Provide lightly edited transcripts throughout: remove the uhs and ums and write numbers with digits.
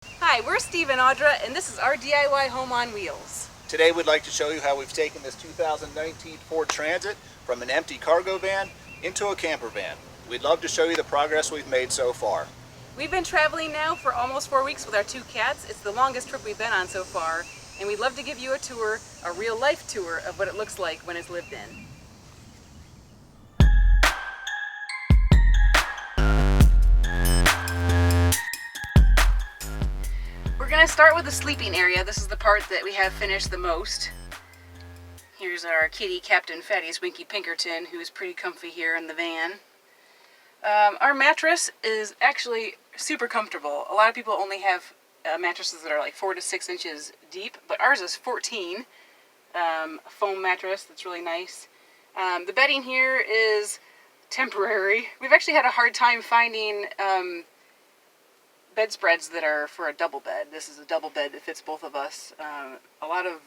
Hi, we're Steve and Audra, and this is our DIY Home on Wheels. Today we'd like to show you how we've taken this 2019 Ford Transit from an empty cargo van into a camper van. We'd love to show you the progress we've made so far. We've been traveling now for almost 4 weeks with our 2 cats. It's the longest trip we've been on so far, and we'd love to give you a tour, a real life tour of what it looks like when it's lived in. We're going to start with the sleeping area. This is the part that we have finished the most. Here's our kitty, Captain Fatty's Winky Pinkerton, who's pretty comfy here in the van. Our mattress is actually super comfortable. A lot of people only have mattresses that are like 4 to 6 inches deep, but ours is 14. A foam mattress that's really nice. The bedding here is temporary. We've actually had a hard time finding bedspreads that are for a double bed. This is a double bed that fits both of us. A lot of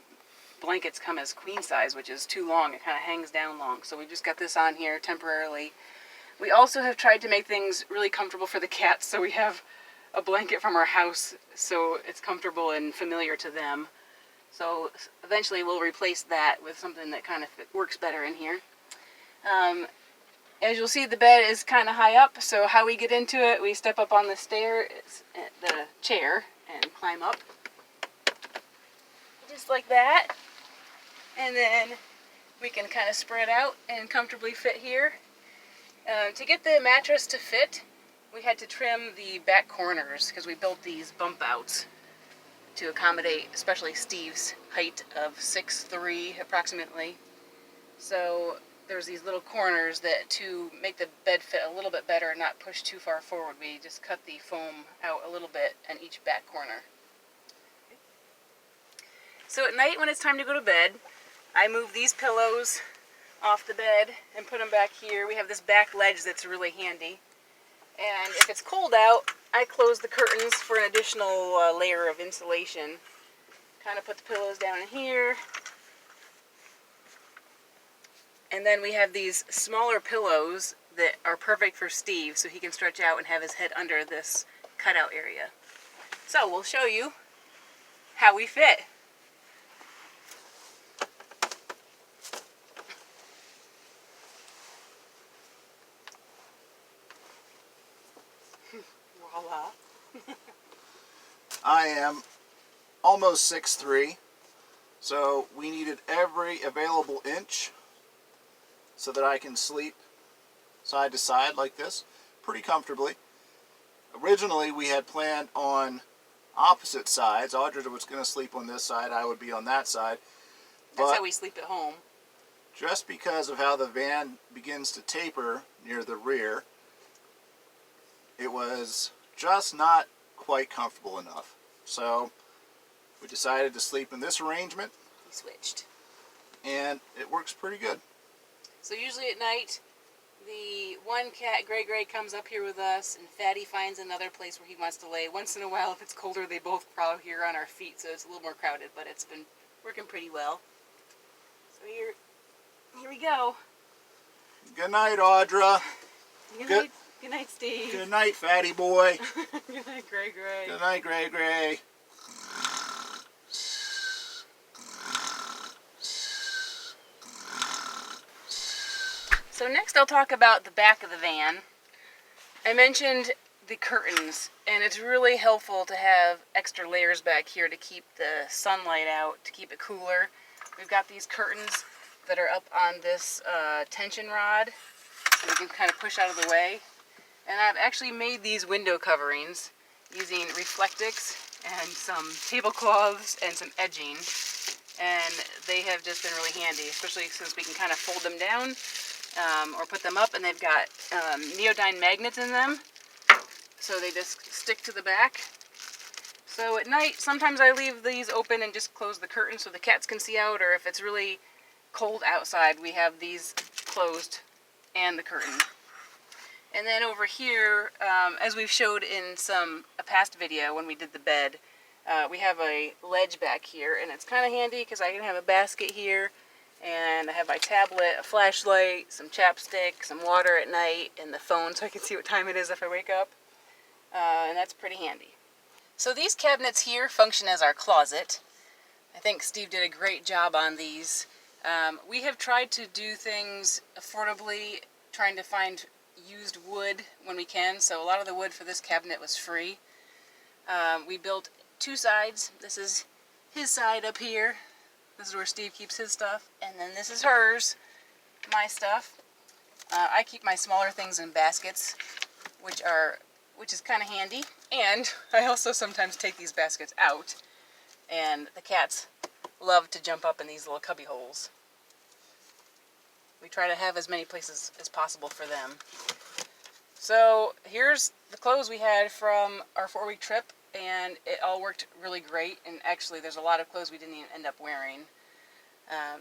blankets come as queen size, which is too long. It kind of hangs down long. So we just got this on here temporarily. We also have tried to make things really comfortable for the cats, so we have a blanket from our house so it's comfortable and familiar to them. So eventually we'll replace that with something that kind of works better in here. As you'll see, the bed is kind of high up, so how we get into it, we step up on the chair and climb up. Just like that. And then we can kind of spread out and comfortably fit here. To get the mattress to fit, we had to trim the back corners because we built these bump outs to accommodate especially Steve's height of 6'3" approximately. So there's these little corners that, to make the bed fit a little bit better and not push too far forward, we just cut the foam out a little bit in each back corner. So at night when it's time to go to bed, I move these pillows off the bed and put them back here. We have this back ledge that's really handy. And if it's cold out, I close the curtains for an additional layer of insulation. Kind of put the pillows down in here. And then we have these smaller pillows that are perfect for Steve, so he can stretch out and have his head under this cutout area. So we'll show you how we fit. Voila. I am almost 6'3", so we needed every available inch so that I can sleep side to side like this pretty comfortably. Originally we had planned on opposite sides. Audra was going to sleep on this side, I would be on that side. That's how we sleep at home. Just because of how the van begins to taper near the rear, it was just not quite comfortable enough. So we decided to sleep in this arrangement. We switched. And it works pretty good. So usually at night, the one cat, Gray, comes up here with us, and Fatty finds another place where he wants to lay. Once in a while, if it's colder, they both crawl here on our feet, so it's a little more crowded, but it's been working pretty well. So here we go. Good night, Audra. Good night, Steve. Good night, Fatty boy. Good night, Gray. Good night, Gray. So next I'll talk about the back of the van. I mentioned the curtains, and it's really helpful to have extra layers back here to keep the sunlight out, to keep it cooler. We've got these curtains that are up on this tension rod, so we can kind of push out of the way. And I've actually made these window coverings using Reflectix and some tablecloths and some edging. And they have just been really handy, especially since we can kind of fold them down or put them up, and they've got neodyne magnets in them, so they just stick to the back. So at night, sometimes I leave these open and just close the curtain so the cats can see out, or if it's really cold outside, we have these closed and the curtain. And then over here, as we've showed in a past video when we did the bed, we have a ledge back here, and it's kind of handy because I can have a basket here, and I have my tablet, a flashlight, some chapstick, some water at night, and the phone so I can see what time it is if I wake up. And that's pretty handy. So these cabinets here function as our closet. I think Steve did a great job on these. We have tried to do things affordably, trying to find used wood when we can, so a lot of the wood for this cabinet was free. We built two sides. This is his side up here. This is where Steve keeps his stuff. And then this is hers, my stuff. I keep my smaller things in baskets, which is kind of handy. And I also sometimes take these baskets out, and the cats love to jump up in these little cubby holes. We try to have as many places as possible for them. So here's the clothes we had from our 4-week trip, and it all worked really great. And actually there's a lot of clothes we didn't even end up wearing.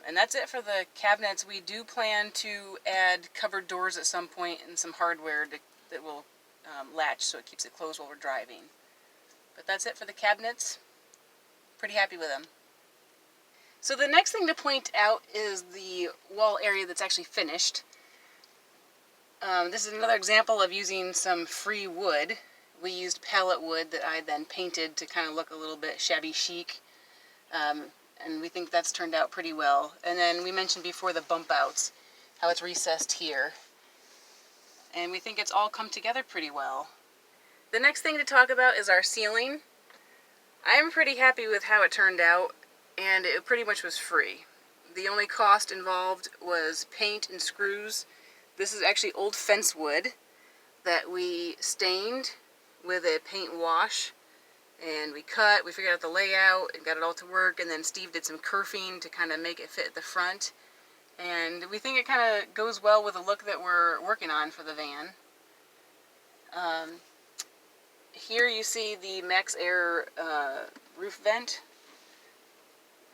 And that's it for the cabinets. We do plan to add covered doors at some point and some hardware that will latch so it keeps it closed while we're driving. But that's it for the cabinets. Pretty happy with them. So the next thing to point out is the wall area that's actually finished. This is another example of using some free wood. We used pallet wood that I then painted to kind of look a little bit shabby chic. And we think that's turned out pretty well. And then we mentioned before the bump outs, how it's recessed here. And we think it's all come together pretty well. The next thing to talk about is our ceiling. I'm pretty happy with how it turned out, and it pretty much was free. The only cost involved was paint and screws. This is actually old fence wood that we stained with a paint wash. And we figured out the layout and got it all to work, and then Steve did some kerfing to kind of make it fit at the front. And we think it kind of goes well with the look that we're working on for the van. Here you see the Maxxair roof vent.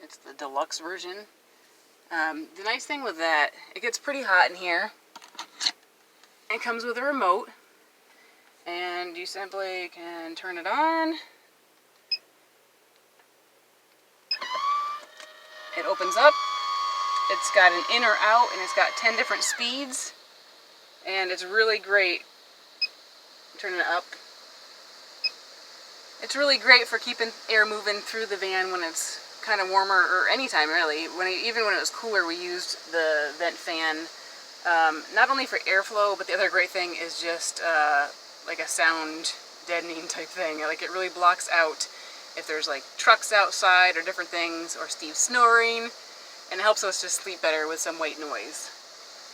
It's the deluxe version. The nice thing with that, it gets pretty hot in here. It comes with a remote, and you simply can turn it on. It opens up, it's got an in or out, and it's got 10 different speeds, and it's really great. Turning it up. It's really great for keeping air moving through the van when it's kind of warmer, or anytime really. Even when it was cooler, we used the vent fan, not only for airflow, but the other great thing is just like a sound deadening type thing. Like, it really blocks out if there's like trucks outside or different things, or Steve snoring, and it helps us just sleep better with some white noise.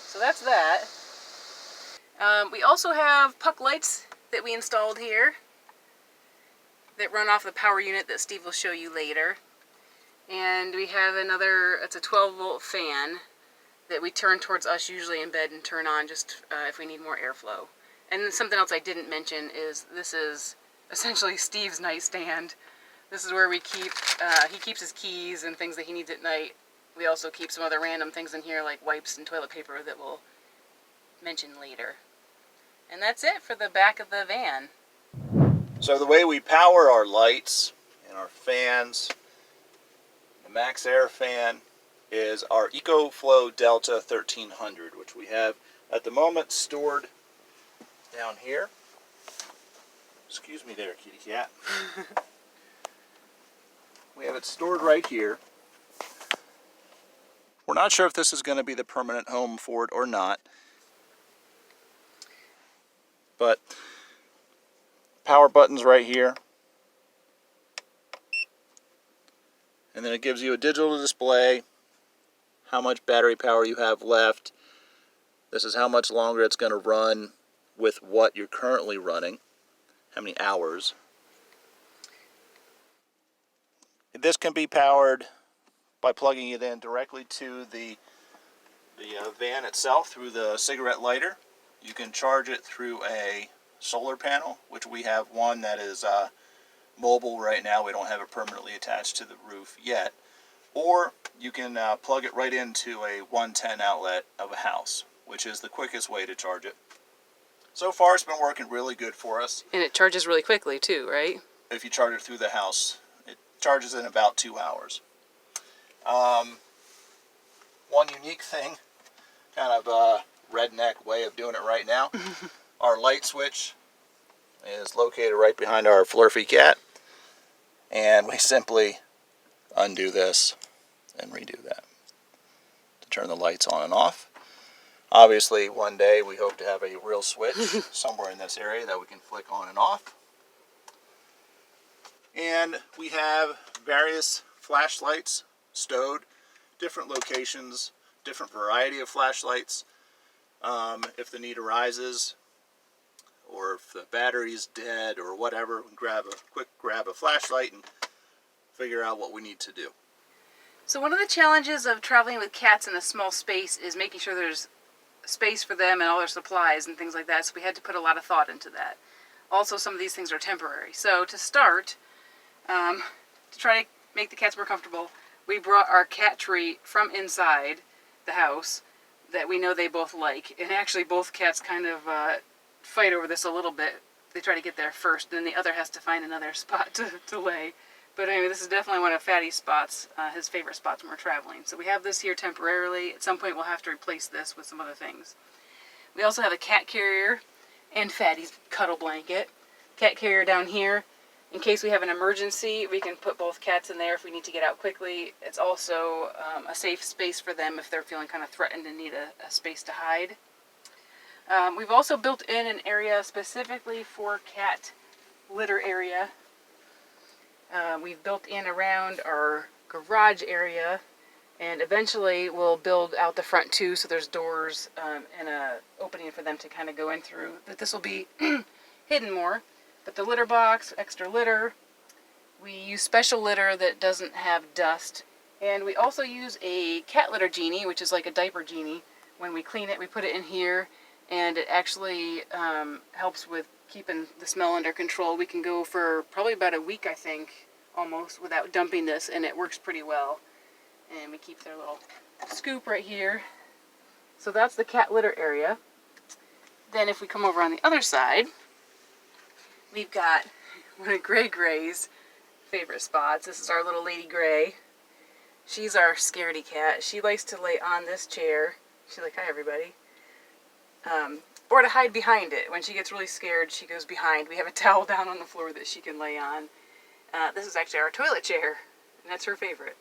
So that's that. We also have puck lights that we installed here that run off the power unit that Steve will show you later. And we have it's a 12-volt fan that we turn towards us usually in bed and turn on just if we need more airflow. And something else I didn't mention is this is essentially Steve's nightstand. This is where he keeps his keys and things that he needs at night. We also keep some other random things in here like wipes and toilet paper that we'll mention later. And that's it for the back of the van. So the way we power our lights and our fans, the Maxxair fan, is our Ecoflow Delta 1300, which we have at the moment stored down here. Excuse me there, kitty cat. We have it stored right here. We're not sure if this is going to be the permanent home for it or not, but power button's right here, and then it gives you a digital display, how much battery power you have left. This is how much longer it's going to run with what you're currently running, how many hours. This can be powered by plugging it in directly to the van itself through the cigarette lighter. You can charge it through a solar panel, which we have one that is mobile right now. We don't have it permanently attached to the roof yet. Or you can plug it right into a 110 outlet of a house, which is the quickest way to charge it. So far it's been working really good for us. And it charges really quickly too, right? If you charge it through the house, it charges in about 2 hours. One unique thing, kind of a redneck way of doing it right now, our light switch is located right behind our Flurfy cat. And we simply undo this and redo that to turn the lights on and off. Obviously, one day we hope to have a real switch somewhere in this area that we can flick on and off. And we have various flashlights stowed, different locations, different variety of flashlights. If the need arises, or if the battery's dead or whatever, we grab a flashlight and figure out what we need to do. So one of the challenges of traveling with cats in a small space is making sure there's space for them and all their supplies and things like that, so we had to put a lot of thought into that. Also, some of these things are temporary. So to start, to try to make the cats more comfortable, we brought our cat tree from inside the house that we know they both like. And actually both cats kind of fight over this a little bit. They try to get there first, then the other has to find another spot to lay. But anyway, this is definitely one of Fatty's spots, his favorite spots when we're traveling. So we have this here temporarily. At some point we'll have to replace this with some other things. We also have a cat carrier and Fatty's cuddle blanket. Cat carrier down here. In case we have an emergency, we can put both cats in there if we need to get out quickly. It's also a safe space for them if they're feeling kind of threatened and need a space to hide. We've also built in an area specifically for cat litter area. We've built in around our garage area, and eventually we'll build out the front too, so there's doors and a opening for them to kind of go in through. But this will be hidden more. But the litter box, extra litter, we use special litter that doesn't have dust, and we also use a cat litter genie, which is like a diaper genie. When we clean it, we put it in here, and it actually helps with keeping the smell under control. We can go for probably about a week, I think, almost, without dumping this, and it works pretty well. And we keep their little scoop right here. So that's the cat litter area. Then if we come over on the other side, we've got one of Gray's favorite spots. This is our little Lady Gray. She's our scaredy cat. She likes to lay on this chair. She's like, hi everybody. Or to hide behind it. When she gets really scared, she goes behind. We have a towel down on the floor that she can lay on. This is actually our toilet chair, and that's her favorite.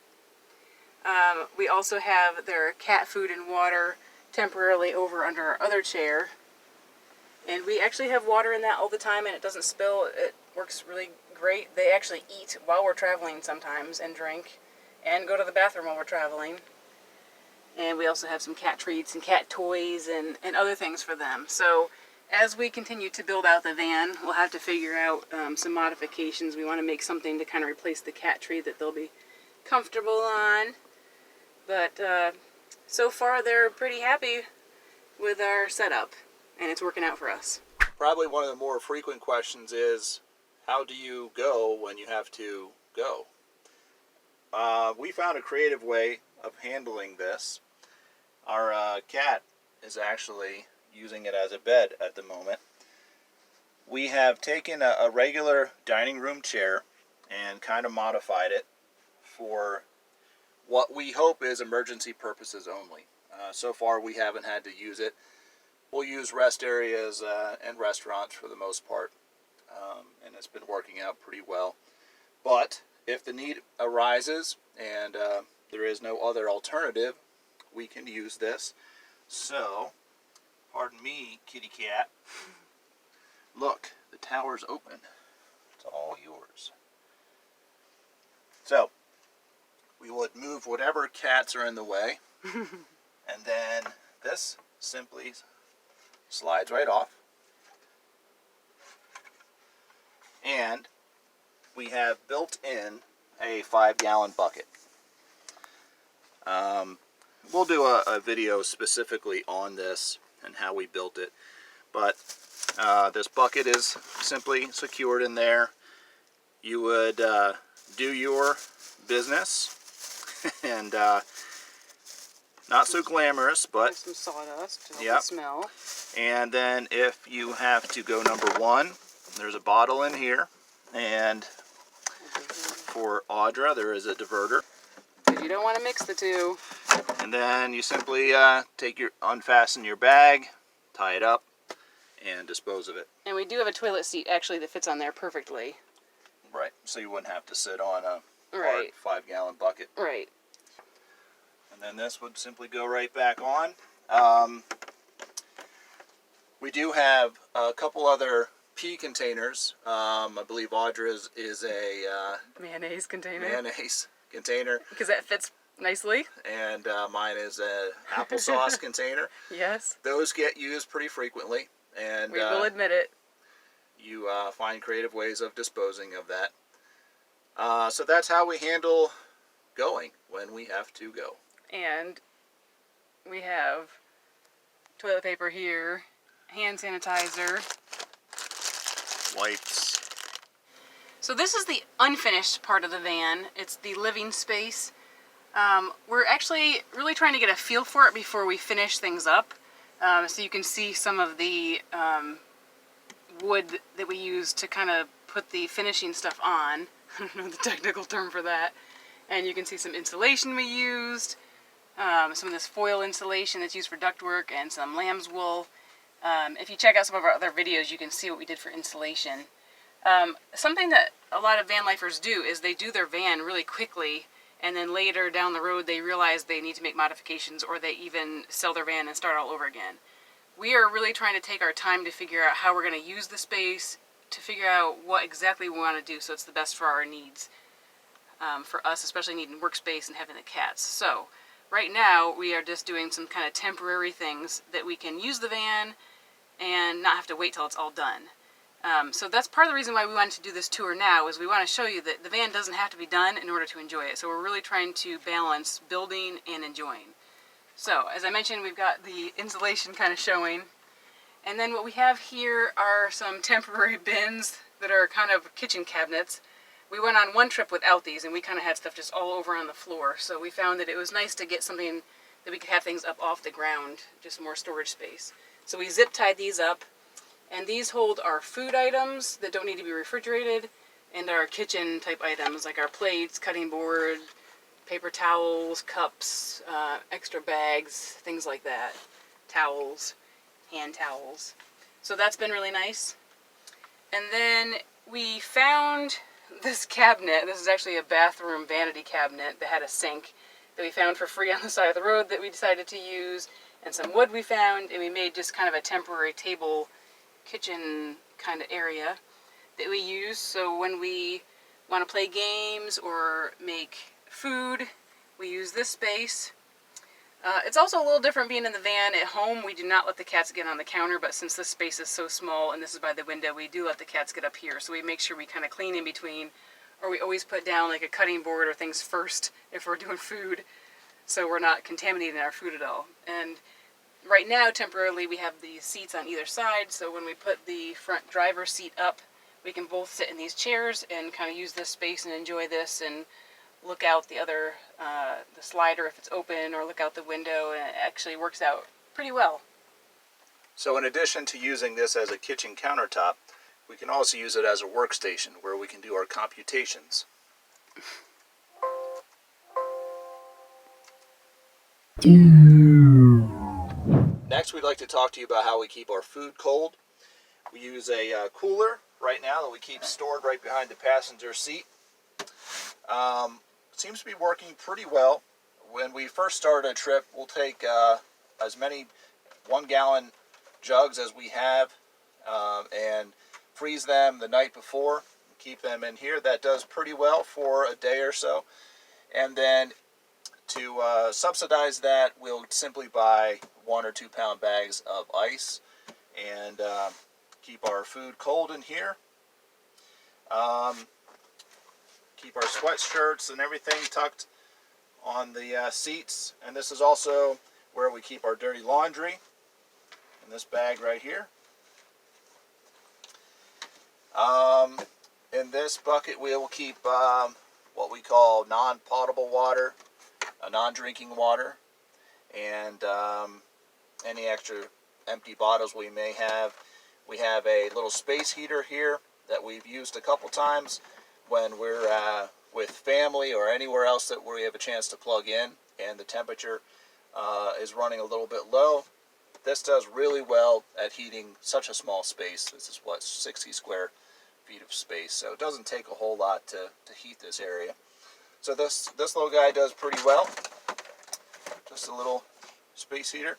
We also have their cat food and water temporarily over under our other chair. And we actually have water in that all the time, and it doesn't spill. It works really great. They actually eat while we're traveling sometimes and drink and go to the bathroom while we're traveling. And we also have some cat treats and cat toys and other things for them. So as we continue to build out the van, we'll have to figure out some modifications. We want to make something to kind of replace the cat tree that they'll be comfortable on. But so far they're pretty happy with our setup, and it's working out for us. Probably one of the more frequent questions is, how do you go when you have to go? We found a creative way of handling this. Our cat is actually using it as a bed at the moment. We have taken a regular dining room chair and kind of modified it for what we hope is emergency purposes only. So far we haven't had to use it. We'll use rest areas and restaurants for the most part, and it's been working out pretty well. But if the need arises and there is no other alternative, we can use this. So, pardon me, kitty cat. Look, the tower's open. It's all yours. So, we would move whatever cats are in the way, and then this simply slides right off. And we have built in a 5-gallon bucket. We'll do a video specifically on this and how we built it, but this bucket is simply secured in there. You would do your business, and not so glamorous, but some sawdust to help yep. the smell. And then if you have to go number one, there's a bottle in here, and for Audra there is a diverter. You don't want to mix the two. And then you simply unfasten your bag, tie it up, and dispose of it. And we do have a toilet seat actually that fits on there perfectly. Right, so you wouldn't have to sit on a hard Right. 5-gallon bucket. Right. And then this would simply go right back on. We do have a couple other pea containers. I believe Audra's is a Mayonnaise container. mayonnaise container. Because that fits nicely. And mine is a applesauce container. Yes. Those get used pretty frequently. And We will admit it. you find creative ways of disposing of that. So that's how we handle going when we have to go. And we have toilet paper here, hand sanitizer, Wipes. So this is the unfinished part of the van. It's the living space. We're actually really trying to get a feel for it before we finish things up. So you can see some of the wood that we use to kind of put the finishing stuff on. I don't know the technical term for that. And you can see some insulation we used. Some of this foil insulation that's used for ductwork, and some lamb's wool. If you check out some of our other videos, you can see what we did for insulation. Something that a lot of van lifers do is they do their van really quickly, and then later down the road they realize they need to make modifications, or they even sell their van and start all over again. We are really trying to take our time to figure out how we're going to use the space, to figure out what exactly we want to do so it's the best for our needs. For us, especially needing workspace and having the cats. So right now we are just doing some kind of temporary things that we can use the van and not have to wait till it's all done. So that's part of the reason why we wanted to do this tour now, is we want to show you that the van doesn't have to be done in order to enjoy it. So we're really trying to balance building and enjoying. So as I mentioned, we've got the insulation kind of showing. And then what we have here are some temporary bins that are kind of kitchen cabinets. We went on one trip without these, and we kind of had stuff just all over on the floor. So we found that it was nice to get something that we could have things up off the ground, just more storage space. So we zip tied these up, and these hold our food items that don't need to be refrigerated, and our kitchen type items like our plates, cutting board, paper towels, cups, extra bags, things like that, towels, hand towels. So that's been really nice. And then we found this cabinet. This is actually a bathroom vanity cabinet that had a sink that we found for free on the side of the road that we decided to use, and some wood we found, and we made just kind of a temporary table kitchen kind of area that we use. So when we want to play games or make food, we use this space. It's also a little different being in the van. At home, we do not let the cats get on the counter, but since this space is so small and this is by the window, we do let the cats get up here. So we make sure we kind of clean in between, or we always put down like a cutting board or things first if we're doing food, so we're not contaminating our food at all. And right now, temporarily, we have the seats on either side, so when we put the front driver's seat up, we can both sit in these chairs and kind of use this space and enjoy this and look out the other, the slider if it's open, or look out the window, and it actually works out pretty well. So in addition to using this as a kitchen countertop, we can also use it as a workstation where we can do our computations. Next, we'd like to talk to you about how we keep our food cold. We use a cooler right now that we keep stored right behind the passenger seat. Seems to be working pretty well. When we first start a trip, we'll take as many 1-gallon jugs as we have and freeze them the night before, keep them in here. That does pretty well for a day or so. And then to subsidize that, we'll simply buy 1 or 2 pound bags of ice and keep our food cold in here. Keep our sweatshirts and everything tucked on the seats. And this is also where we keep our dirty laundry, in this bag right here. In this bucket we will keep what we call non-potable water, non-drinking water, and any extra empty bottles we may have. We have a little space heater here that we've used a couple times when we're with family or anywhere else that we have a chance to plug in and the temperature is running a little bit low. This does really well at heating such a small space. This is what, 60 square feet of space, so it doesn't take a whole lot to heat this area. So this little guy does pretty well. Just a little space heater.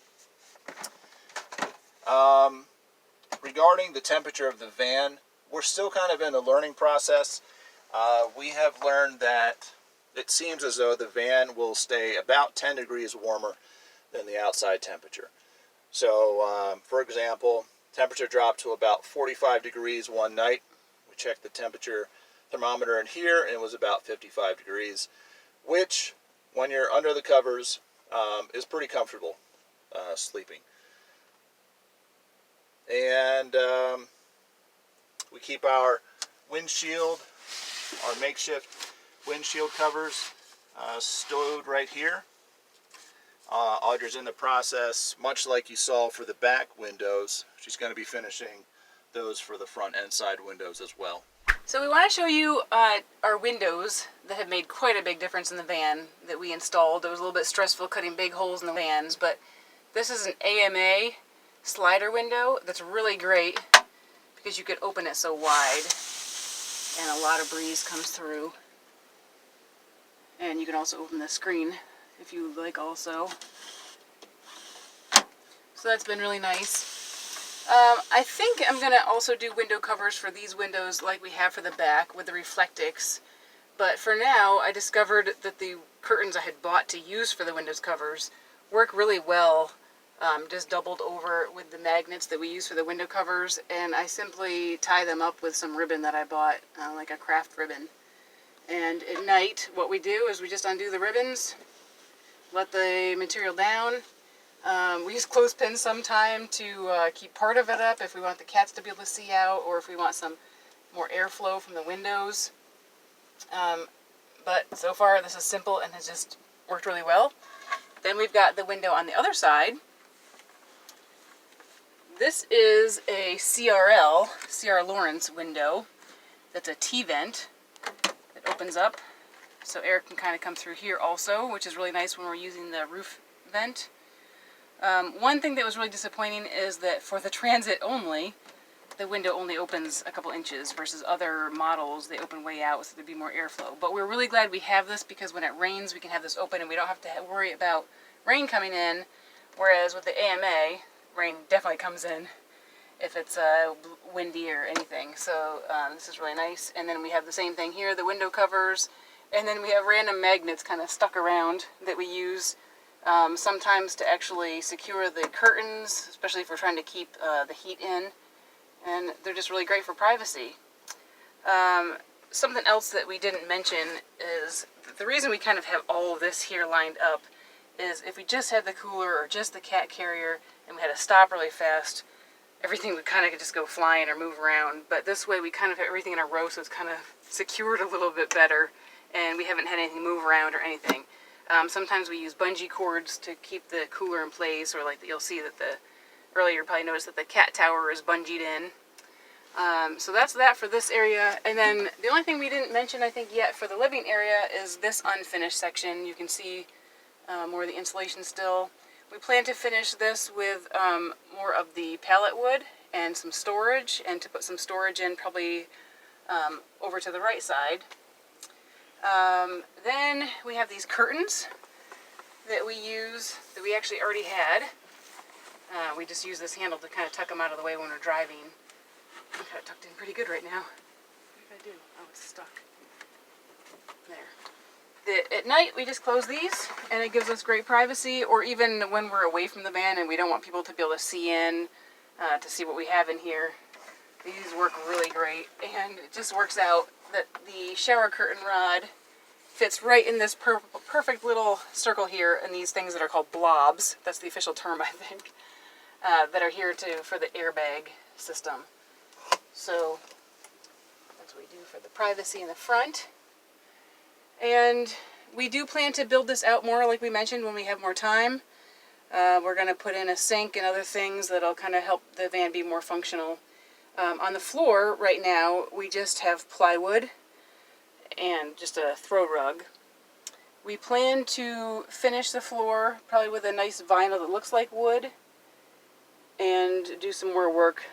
Regarding the temperature of the van, we're still kind of in the learning process. We have learned that it seems as though the van will stay about 10 degrees warmer than the outside temperature. So, for example, temperature dropped to about 45 degrees one night. We checked the temperature thermometer in here, and it was about 55 degrees, which, when you're under the covers, is pretty comfortable sleeping. And we keep our windshield, our makeshift windshield covers stowed right here. Audra's in the process, much like you saw for the back windows. She's going to be finishing those for the front and side windows as well. So we want to show you our windows that have made quite a big difference in the van that we installed. It was a little bit stressful cutting big holes in the vans, but this is an AMA slider window that's really great because you could open it so wide and a lot of breeze comes through. And you can also open the screen if you would like also. So that's been really nice. I think I'm going to also do window covers for these windows like we have for the back with the Reflectix. But for now, I discovered that the curtains I had bought to use for the windows covers work really well, just doubled over with the magnets that we use for the window covers. And I simply tie them up with some ribbon that I bought, like a craft ribbon. And at night, what we do is we just undo the ribbons, let the material down. We use clothespins sometime to keep part of it up if we want the cats to be able to see out or if we want some more airflow from the windows. But so far this is simple and has just worked really well. Then we've got the window on the other side. This is a CRL Lawrence window that's a T-vent that opens up so air can kind of come through here also, which is really nice when we're using the roof vent. One thing that was really disappointing is that for the Transit only, the window only opens a couple inches versus other models, they open way out so there'd be more airflow. But we're really glad we have this because when it rains we can have this open and we don't have to worry about rain coming in, whereas with the AMA, rain definitely comes in if it's windy or anything. So this is really nice. And then we have the same thing here, the window covers, and then we have random magnets kind of stuck around that we use sometimes to actually secure the curtains, especially if we're trying to keep the heat in, and they're just really great for privacy. Something else that we didn't mention is the reason we kind of have all of this here lined up is if we just had the cooler or just the cat carrier and we had to stop really fast, everything would kind of just go flying or move around. But this way we kind of have everything in a row, so it's kind of secured a little bit better and we haven't had anything move around or anything. Sometimes we use bungee cords to keep the cooler in place, or like you'll see that earlier you probably noticed that the cat tower is bungeed in. So that's that for this area. And then the only thing we didn't mention I think yet for the living area is this unfinished section. You can see more of the insulation still. We plan to finish this with more of the pallet wood and some storage, and to put some storage in probably over to the right side. Then we have these curtains that we use, that we actually already had. We just use this handle to kind of tuck them out of the way when we're driving. I'm kind of tucked in pretty good right now. What did I do? Oh, it's stuck. There. At night we just close these and it gives us great privacy, or even when we're away from the van and we don't want people to be able to see in, to see what we have in here. These work really great, and it just works out that the shower curtain rod fits right in this perfect little circle here, and these things that are called blobs, that's the official term I think, that are here for the airbag system. So that's what we do for the privacy in the front. And we do plan to build this out more like we mentioned when we have more time. We're going to put in a sink and other things that'll kind of help the van be more functional. On the floor right now we just have plywood and just a throw rug. We plan to finish the floor probably with a nice vinyl that looks like wood and do some more work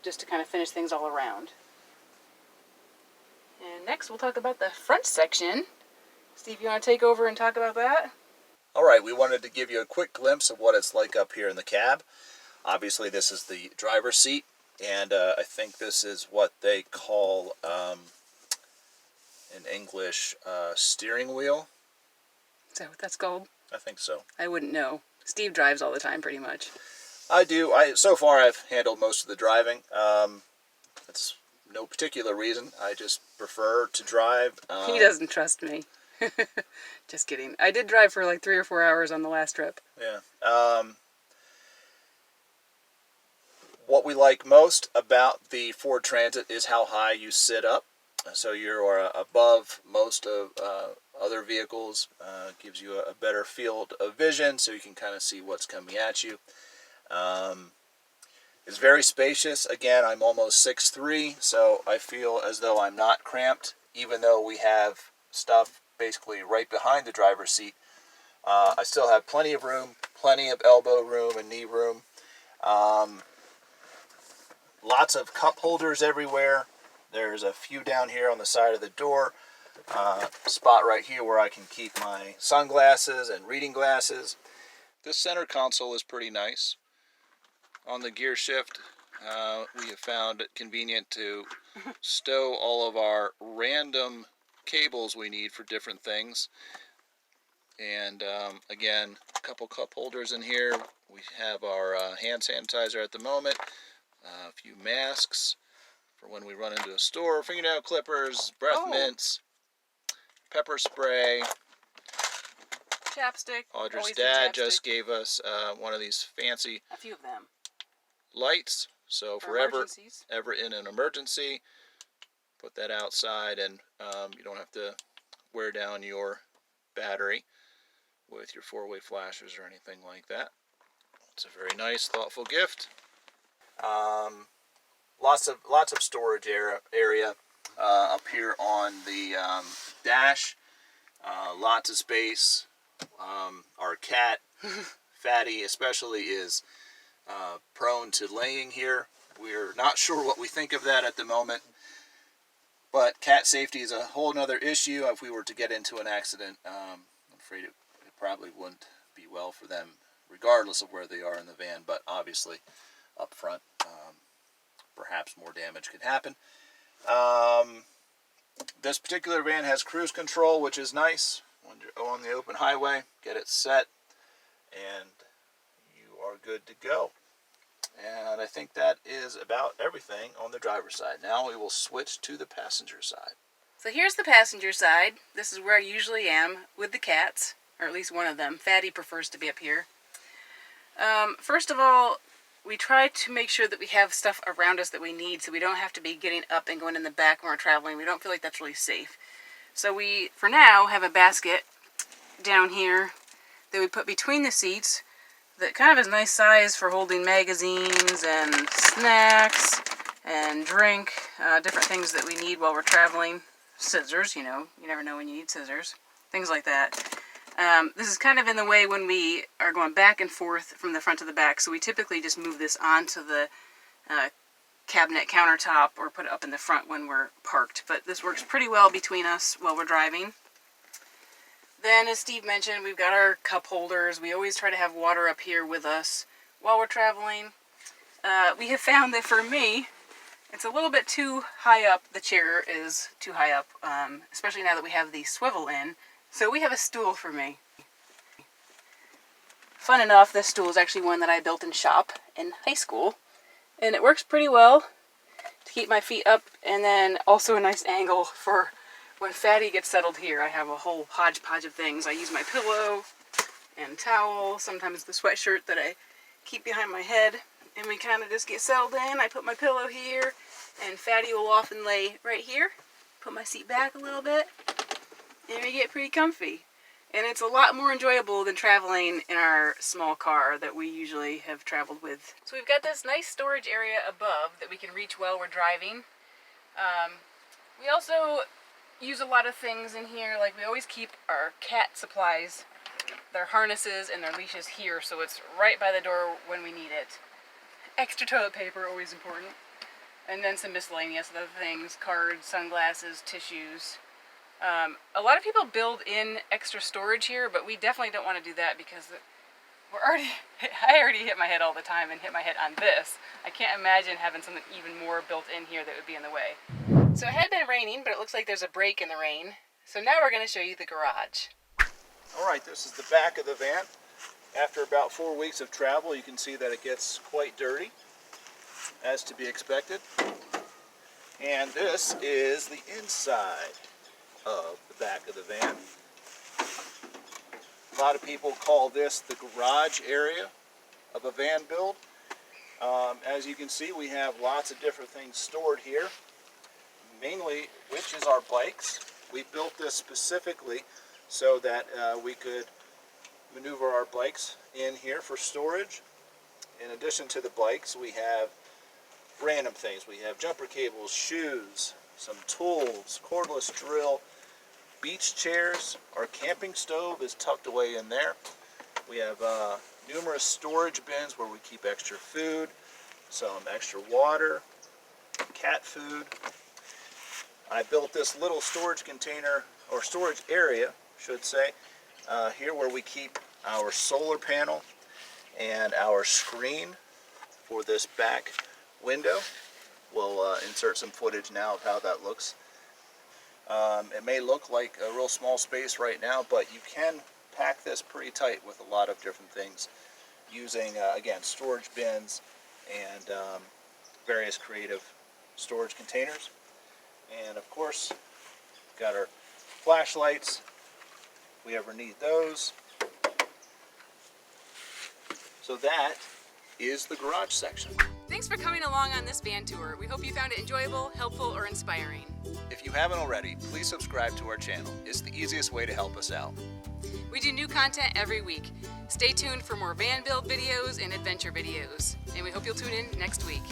just to kind of finish things all around. next we'll talk about the front section. Steve, you want to take over and talk about that? All right, we wanted to give you a quick glimpse of what it's like up here in the cab. Obviously, this is the driver's seat, and I think this is what they call, in English, steering wheel. Is that what that's called? I think so. I wouldn't know. Steve drives all the time, pretty much. I do. So far, I've handled most of the driving. It's no particular reason. I just prefer to drive. He doesn't trust me. Just kidding. I did drive for like 3 or 4 hours on the last trip. Yeah. What we like most about the Ford Transit is how high you sit up. So you're above most of other vehicles. Gives you a better field of vision, so you can kind of see what's coming at you. It's very spacious. Again, I'm almost 6'3", so I feel as though I'm not cramped, even though we have stuff basically right behind the driver's seat. I still have plenty of room, plenty of elbow room and knee room. Lots of cup holders everywhere. There's a few down here on the side of the door. Spot right here where I can keep my sunglasses and reading glasses. This center console is pretty nice. On the gear shift, we have found it convenient to stow all of our random cables we need for different things. And again, a couple cup holders in here. We have our hand sanitizer at the moment, a few masks for when we run into a store, fingernail clippers, breath mints, pepper spray. Chapstick. Audra's dad just gave us one of these fancy a few of them lights, so if we're ever in an emergency, put that outside, and you don't have to wear down your battery with your 4-way flashers or anything like that. It's a very nice, thoughtful gift. Lots of storage area up here on the dash. Lots of space. Our cat, Fatty especially, is prone to laying here. We're not sure what we think of that at the moment, but cat safety is a whole nother issue. If we were to get into an accident, I'm afraid it probably wouldn't be well for them, regardless of where they are in the van, but obviously up front, perhaps more damage could happen. This particular van has cruise control, which is nice. When you're on the open highway, get it set, and you are good to go. And I think that is about everything on the driver's side. Now we will switch to the passenger side. So here's the passenger side. This is where I usually am with the cats, or at least one of them. Fatty prefers to be up here. First of all, we try to make sure that we have stuff around us that we need, so we don't have to be getting up and going in the back when we're traveling. We don't feel like that's really safe. So we, for now, have a basket down here that we put between the seats that kind of is a nice size for holding magazines and snacks and drink, different things that we need while we're traveling. Scissors, you know, you never know when you need scissors. Things like that. This is kind of in the way when we are going back and forth from the front to the back, so we typically just move this onto the cabinet countertop or put it up in the front when we're parked. But this works pretty well between us while we're driving. Then, as Steve mentioned, we've got our cup holders. We always try to have water up here with us while we're traveling. We have found that for me, it's a little bit too high up. The chair is too high up, especially now that we have the swivel in. So we have a stool for me. Fun enough, this stool is actually one that I built in shop in high school. And it works pretty well to keep my feet up, and then also a nice angle for when Fatty gets settled here. I have a whole hodgepodge of things. I use my pillow and towel, sometimes the sweatshirt that I keep behind my head, and we kind of just get settled in. I put my pillow here, and Fatty will often lay right here. Put my seat back a little bit, and we get pretty comfy. And it's a lot more enjoyable than traveling in our small car that we usually have traveled with. So we've got this nice storage area above that we can reach while we're driving. We also use a lot of things in here. Like, we always keep our cat supplies, their harnesses and their leashes here, so it's right by the door when we need it. Extra toilet paper, always important. and then some miscellaneous other things, cards, sunglasses, tissues. A lot of people build in extra storage here, but we definitely don't want to do that because I already hit my head all the time and hit my head on this. I can't imagine having something even more built in here that would be in the way. So it had been raining, but it looks like there's a break in the rain. So now we're going to show you the garage. All right, this is the back of the van. After about 4 weeks of travel, you can see that it gets quite dirty, as to be expected. And this is the inside of the back of the van. A lot of people call this the garage area of a van build. As you can see, we have lots of different things stored here, mainly which is our bikes. We built this specifically so that we could maneuver our bikes in here for storage. In addition to the bikes, we have random things. We have jumper cables, shoes, some tools, cordless drill, beach chairs. Our camping stove is tucked away in there. We have numerous storage bins where we keep extra food, some extra water, cat food. I built this little storage container, or storage area, should say, here where we keep our solar panel and our screen for this back window. We'll insert some footage now of how that looks. It may look like a real small space right now, but you can pack this pretty tight with a lot of different things using, again, storage bins and various creative storage containers. And of course, got our flashlights if we ever need those. So that is the garage section. Thanks for coming along on this van tour. We hope you found it enjoyable, helpful, or inspiring. If you haven't already, please subscribe to our channel. It's the easiest way to help us out. We do new content every week. Stay tuned for more van build videos and adventure videos. And we hope you'll tune in next week.